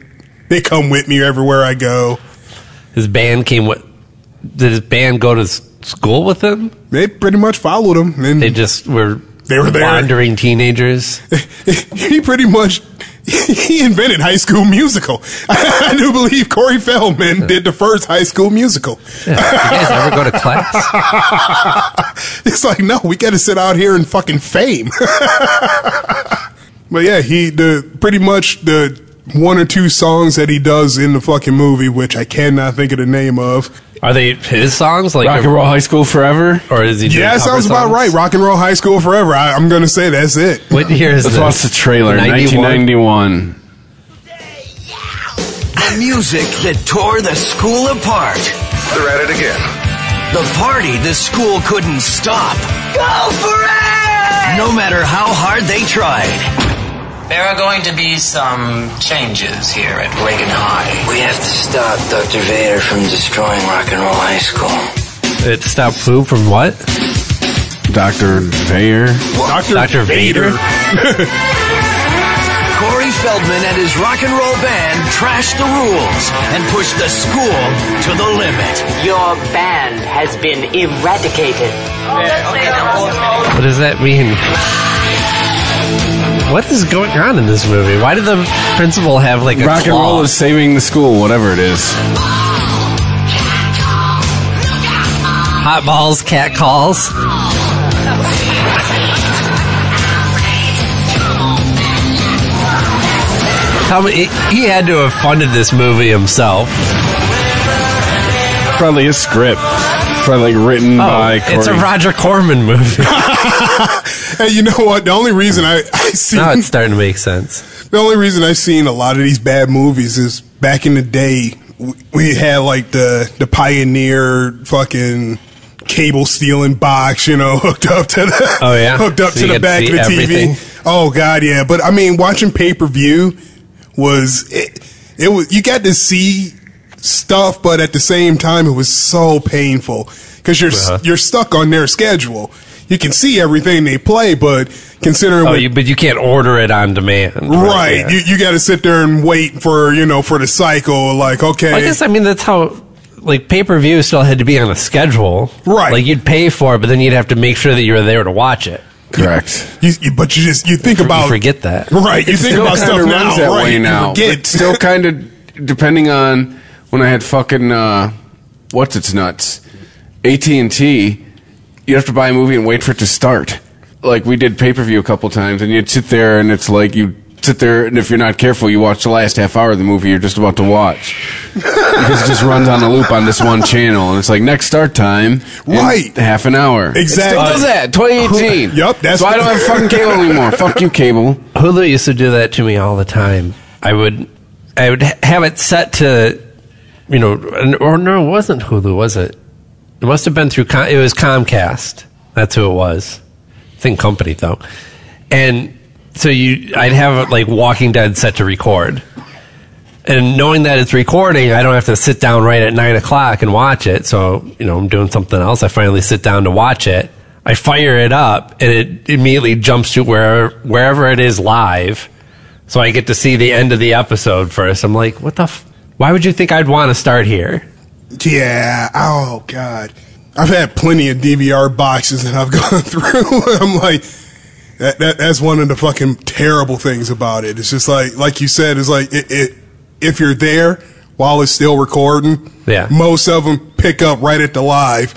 They come with me everywhere I go. His band came with... Did his band go to school with him? They pretty much followed him. And they just were... They were there. Wandering teenagers. He pretty much... He invented High School Musical. I do believe Corey Feldman did the first High School Musical. Yeah. You guys ever go to class? It's like, no, we got to sit out here in fucking fame. But yeah, pretty much the one or two songs that he does in the fucking movie, which I cannot think of the name of. Are they his songs? Like Rock and Roll High School Forever? Or is he doing Yeah, sounds about right. Rock and Roll High School Forever. I'm going to say that's it. What year is Let's this? watch the trailer. 1991. The music that tore the school apart. They're at it again. The party the school couldn't stop. Go for it! No matter how hard they tried. There are going to be some changes here at Reagan High. We have to stop Dr. Vader from destroying Rock and Roll High School. It stopped who from what? Dr. Vader. Dr. Vader? Corey Feldman and his rock and roll band trashed the rules and pushed the school to the limit. Your band has been eradicated. What does that mean? What is going on in this movie? Why did the principal have like a Rock and claw? Roll is saving the school, whatever it is. Hot balls, cat calls. Tell me, he had to have funded this movie himself. Probably a script. Probably like written by Corey. It's a Roger Corman movie. Hey, you know what? The only reason I see now it's starting to make sense. The only reason I've seen a lot of these bad movies is back in the day, we had like the Pioneer fucking cable stealing box, hooked up to the hooked up to the back of the TV. Oh god, yeah. But I mean, watching pay-per-view was you got to see stuff, but at the same time it was so painful because you're stuck on their schedule. You can see everything they play, but considering but you can't order it on demand, right? Yeah. You got to sit there and wait for for the cycle. Like, okay, I guess that's how like pay-per-view still had to be on a schedule, right? Like you'd pay for it, but then you'd have to make sure that you were there to watch it. Correct. But you think about you forget that, right? You think about stuff now, that right? Way now. But still, kind of depending on when I had fucking what's its nuts, AT&T. You have to buy a movie and wait for it to start. Like we did pay-per-view a couple times, and you'd sit there, and it's like you sit there, and if you're not careful, you watch the last half hour of the movie you're just about to watch. Because it just runs on a loop on this one channel, and it's like next start time, right? Half an hour. Exactly. It still does that. 2018. Yep. That's so I don't have fucking cable anymore. Fuck you, cable. Hulu used to do that to me all the time. I would have it set to, or no, it wasn't Hulu, was it? It must have been through, it was Comcast. That's who it was. Thing company, though. And so I'd have like Walking Dead set to record. And knowing that it's recording, I don't have to sit down right at 9 o'clock and watch it. So, I'm doing something else. I finally sit down to watch it. I fire it up, and it immediately jumps to wherever it is live. So I get to see the end of the episode first. I'm like, what the why would you think I'd want to start here? Yeah. Oh, God. I've had plenty of DVR boxes that I've gone through. I'm like, that's one of the fucking terrible things about it. It's just like you said, it's like if you're there while it's still recording, yeah, most of them pick up right at the live.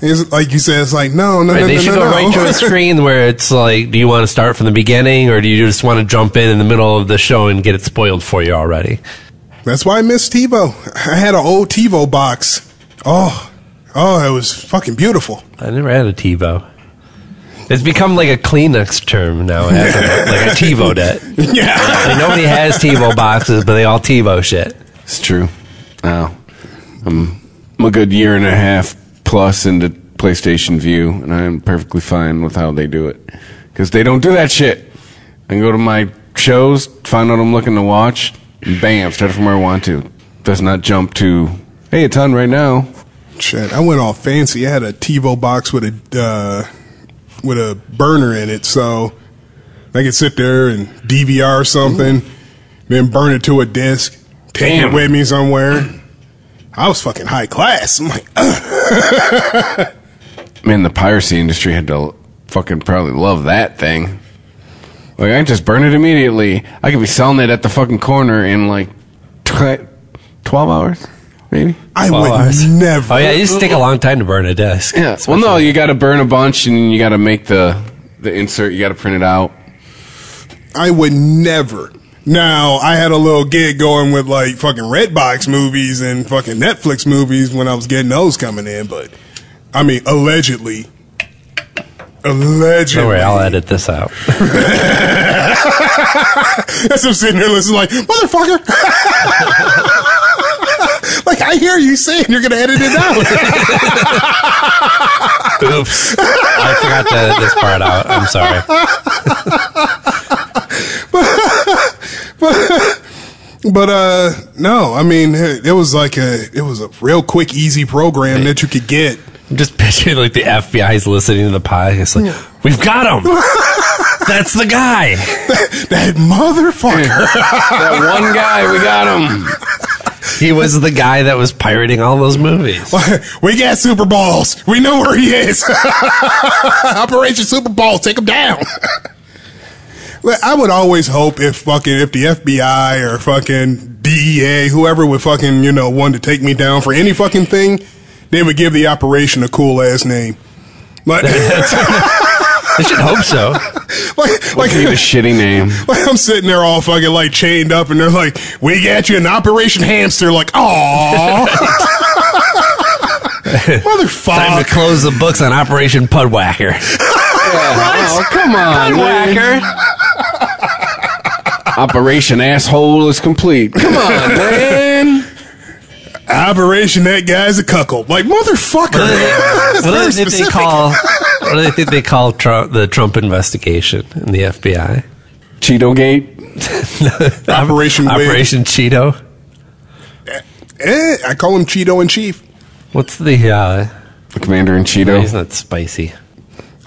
It's like you said, it's like, no. They should go right to a screen where it's like, do you want to start from the beginning, or do you just want to jump in the middle of the show and get it spoiled for you already? That's why I miss TiVo. I had an old TiVo box. Oh, it was fucking beautiful. I never had a TiVo. It's become like a Kleenex term now, like a TiVo debt. Yeah. Like nobody has TiVo boxes, but they all TiVo shit. It's true. Now, I'm a good year and a half plus into PlayStation View, and I'm perfectly fine with how they do it. Because they don't do that shit. I can go to my shows, find what I'm looking to watch, and bam, start from where I want to. Does not jump to, hey, it's on right now. Shit, I went all fancy. I had a TiVo box with a burner in it, so I could sit there and DVR something, then burn it to a disc, take it with me somewhere. I was fucking high class. I'm like, man, the piracy industry had to fucking probably love that thing. Like, I just burn it immediately. I could be selling it at the fucking corner in like 12 hours, maybe. I would never. Oh yeah, it used to take a long time to burn a disc. Yeah. Well, no, you got to burn a bunch, and you got to make the insert. You got to print it out. I would never. Now, I had a little gig going with like fucking Redbox movies and fucking Netflix movies when I was getting those coming in, but I mean, allegedly. Don't worry, I'll edit this out. As I'm sitting there listening, like, motherfucker. Like, I hear you saying you're going to edit it out. Oops. I forgot to edit this part out. I'm sorry. But no, I mean, it was a real quick, easy program that you could get. I'm just picturing like the FBI's listening to the podcast. Like, we've got him. That's the guy. That motherfucker. That one guy, we got him. He was the guy that was pirating all those movies. We got Super Balls. We know where he is. Operation Super Balls, take him down. I would always hope if the FBI or fucking DEA, whoever would fucking, want to take me down for any fucking thing, they would give the operation a cool ass name. Like, I should hope so. Like a shitty name. Like I'm sitting there all fucking like chained up, and they're like, "We got you an Operation Hamster." Like, aww. Motherfucker. Time to close the books on Operation Pudwhacker. Oh, come on, Pudwhacker. Operation Asshole is complete. Come on, man. Operation That Guy's a Cuckold. Like, motherfucker. What do they think they call the Trump investigation in the FBI? Cheeto Gate? Operation Cheeto? I call him Cheeto in Chief. What's the Commander in Cheeto? He's not spicy.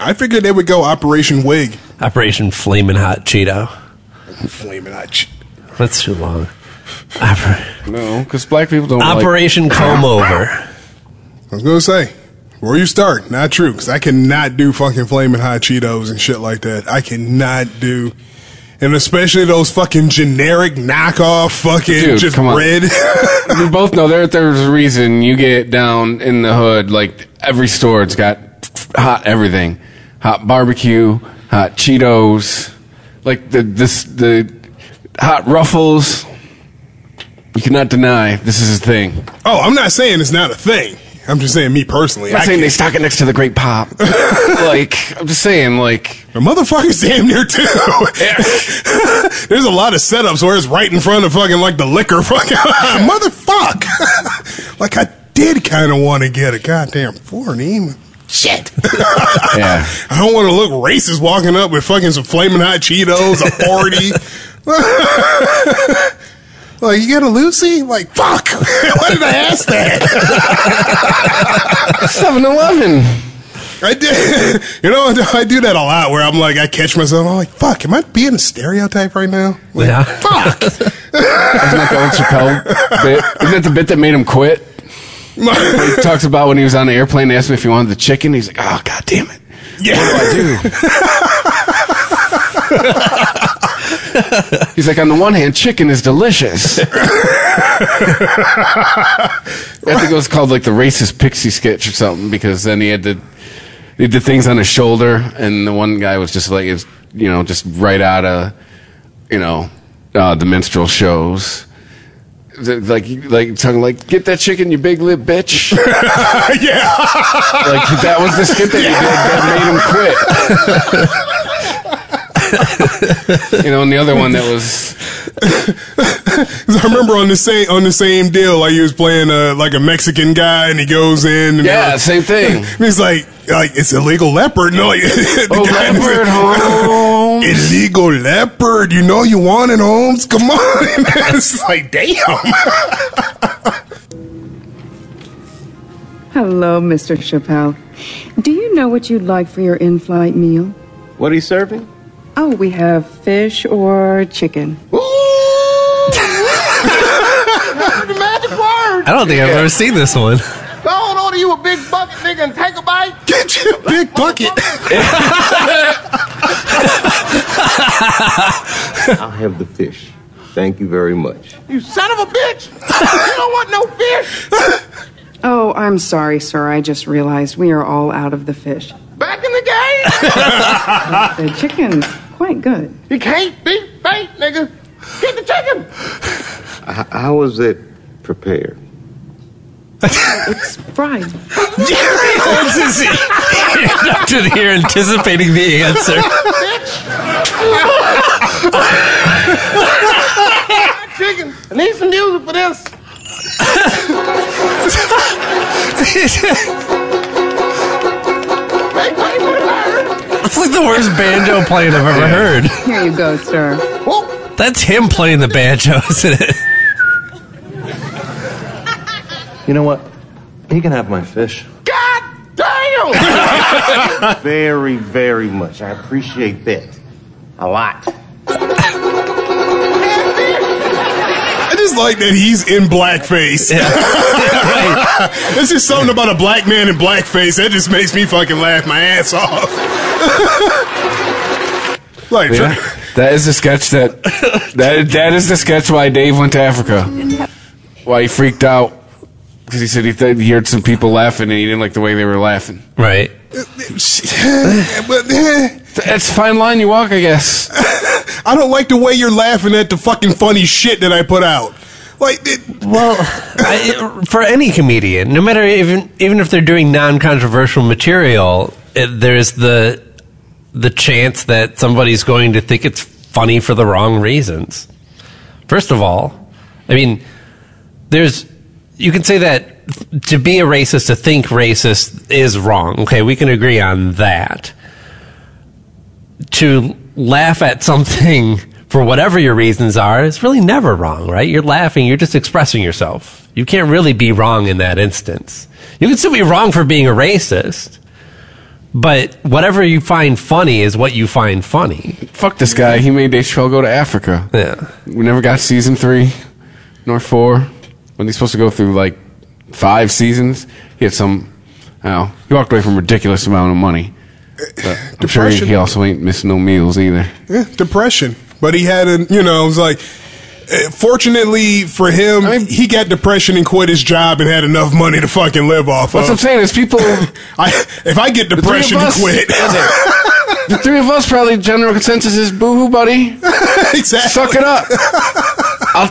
I figured they would go Operation Wig. Operation Flamin' Hot Cheeto. Flamin' Hot Cheeto. That's too long. No, because black people don't Operation Comb Over. I was going to say, where you start, not true, because I cannot do fucking Flamin' Hot Cheetos and shit like that. I cannot do, and especially those fucking generic knockoff fucking just red. We both know there's a reason you get down in the hood, like every store, it's got hot everything. Hot barbecue, hot Cheetos, like the hot Ruffles. You cannot deny this is a thing. Oh, I'm not saying it's not a thing. I'm just saying me personally. I'm not saying they stock it next to the Great Pop. Like, I'm just saying, like... The motherfucker's damn near too. There's a lot of setups where it's right in front of fucking, like, the liquor fucking... Motherfuck! Like, I did kind of want to get a goddamn 4 Shit. Yeah. I don't want to look racist walking up with fucking some Flamin' Hot Cheetos, a 40. Like, you got a Lucy? Like, fuck! Why did I ask that? 7-Eleven. I did. I do that a lot where I'm like, I catch myself. I'm like, fuck, am I being a stereotype right now? Like, yeah. Fuck! Isn't that the old Chappelle bit? Isn't that the bit that made him quit? He talks about when he was on the airplane, they asked him if he wanted the chicken. He's like, oh, god damn it. Yeah. What do I do? He's like, on the one hand, chicken is delicious. I think it was called like the racist pixie sketch or something, because then he did things on his shoulder, and the one guy was just like, just right out of, the minstrel shows. Like talking like, get that chicken, you big lip bitch. Yeah. Like that was the skit that he did that made him quit. And the other one that was. I remember on the same deal, like he was playing like a Mexican guy, and he goes in. And same thing. He's like it's illegal leopard. No, leopard, Holmes. Illegal leopard. You want it, Holmes. Come on. It's like, damn. Hello, Mr. Chappelle. Do you know what you'd like for your in-flight meal? What are you serving? Oh, we have fish or chicken. The magic word. I don't think I've ever seen this one. Go on, order you a big bucket, nigga, and take a bite. Get you a big bucket. I'll have the fish. Thank you very much. You son of a bitch. You don't want no fish. Oh, I'm sorry, sir. I just realized we are all out of the fish. Back in the game. The chicken's quite good. You can't beat fate, nigga. Get the chicken. How was it prepared? It's fried. Doctor here anticipating the answer. Chicken. I need some music for this. That's like the worst banjo playing I've ever heard. Here you go, sir. That's him playing the banjo, isn't it? You know what? He can have my fish. God damn! Very, very much. I appreciate that. A lot. I just like that he's in blackface. Yeah. Right. There's just something about a black man in blackface that just makes me fucking laugh my ass off. Like, that is the sketch that is the sketch why Dave went to Africa. Why he freaked out. Because he said he heard some people laughing and he didn't like the way they were laughing. Right. That's a fine line you walk, I guess. I don't like the way you're laughing at the fucking funny shit that I put out. For any comedian, no matter even if they're doing non-controversial material, there's the chance that somebody's going to think it's funny for the wrong reasons. First of all, I mean, you can say that to be a racist, to think racist is wrong. Okay, we can agree on that. To laugh at something for whatever your reasons are is really never wrong, right? You're laughing, you're just expressing yourself. You can't really be wrong in that instance. You can still be wrong for being a racist, but whatever you find funny is what you find funny. Fuck this guy. He made Dave Chappelle go to Africa. Yeah. We never got season 3 nor 4. When he's supposed to go through like 5 seasons, he had he walked away from a ridiculous amount of money. But I'm sure he also ain't missing no meals either. Yeah, depression. But he had it was like, fortunately for him, he got depression and quit his job and had enough money to fucking live off of. That's what I'm saying, is people... if I get depression and quit... The 3 of us probably general consensus is boo-hoo, buddy. Exactly. Suck it up.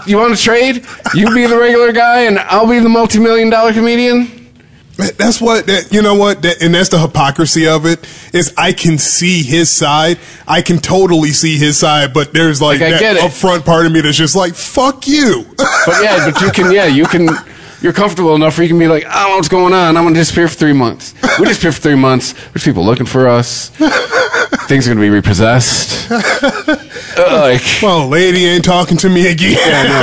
You want to trade? You be the regular guy and I'll be the multi-million-dollar comedian? That's what, and that's the hypocrisy of it, is I can see his side. I can totally see his side, but there's like that upfront part of me that's just like, fuck you. But you're comfortable enough where you can be like, I don't know what's going on. I'm going to disappear for 3 months. We disappear for 3 months. There's people looking for us. Things are going to be repossessed. Well, lady ain't talking to me again. Yeah, I know,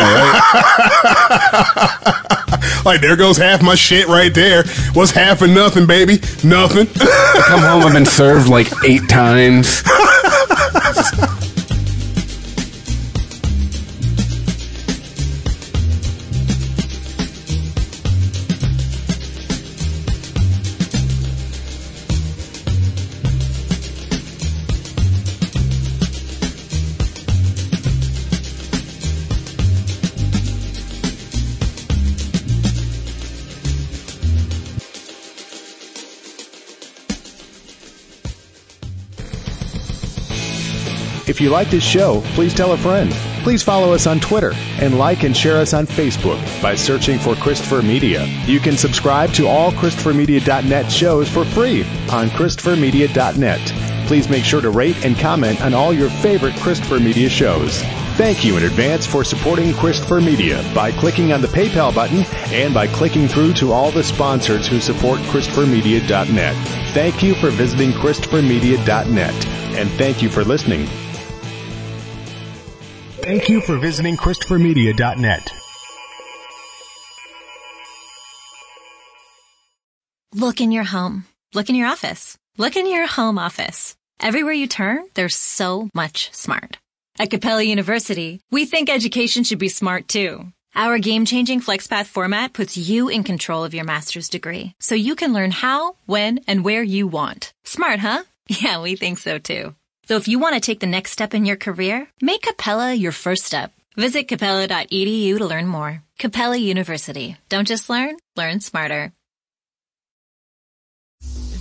right? Like, there goes half my shit right there. What's half of nothing, baby? Nothing. I come home, I've been served like 8 times. If you like this show, please tell a friend. Please follow us on Twitter and like and share us on Facebook by searching for Christopher Media. You can subscribe to all ChristopherMedia.net shows for free on ChristopherMedia.net. Please make sure to rate and comment on all your favorite Christopher Media shows. Thank you in advance for supporting Christopher Media by clicking on the PayPal button and by clicking through to all the sponsors who support ChristopherMedia.net. Thank you for visiting ChristopherMedia.net, and thank you for listening. Thank you for visiting ChristopherMedia.net. Look in your home. Look in your office. Look in your home office. Everywhere you turn, there's so much smart. At Capella University, we think education should be smart too. Our game-changing FlexPath format puts you in control of your master's degree, so you can learn how, when, and where you want. Smart, huh? Yeah, we think so too. So if you want to take the next step in your career, make Capella your first step. Visit capella.edu to learn more. Capella University. Don't just learn smarter.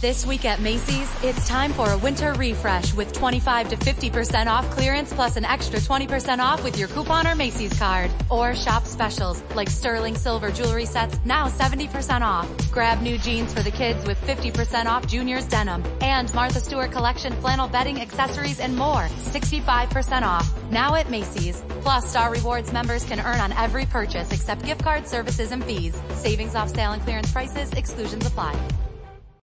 This week at Macy's, it's time for a winter refresh with 25 to 50% off clearance plus an extra 20% off with your coupon or Macy's card. Or shop specials like sterling silver jewelry sets, now 70% off. Grab new jeans for the kids with 50% off Junior's denim. And Martha Stewart collection flannel bedding, accessories, and more, 65% off. Now at Macy's. Plus, Star Rewards members can earn on every purchase except gift card services and fees. Savings off sale and clearance prices, exclusions apply.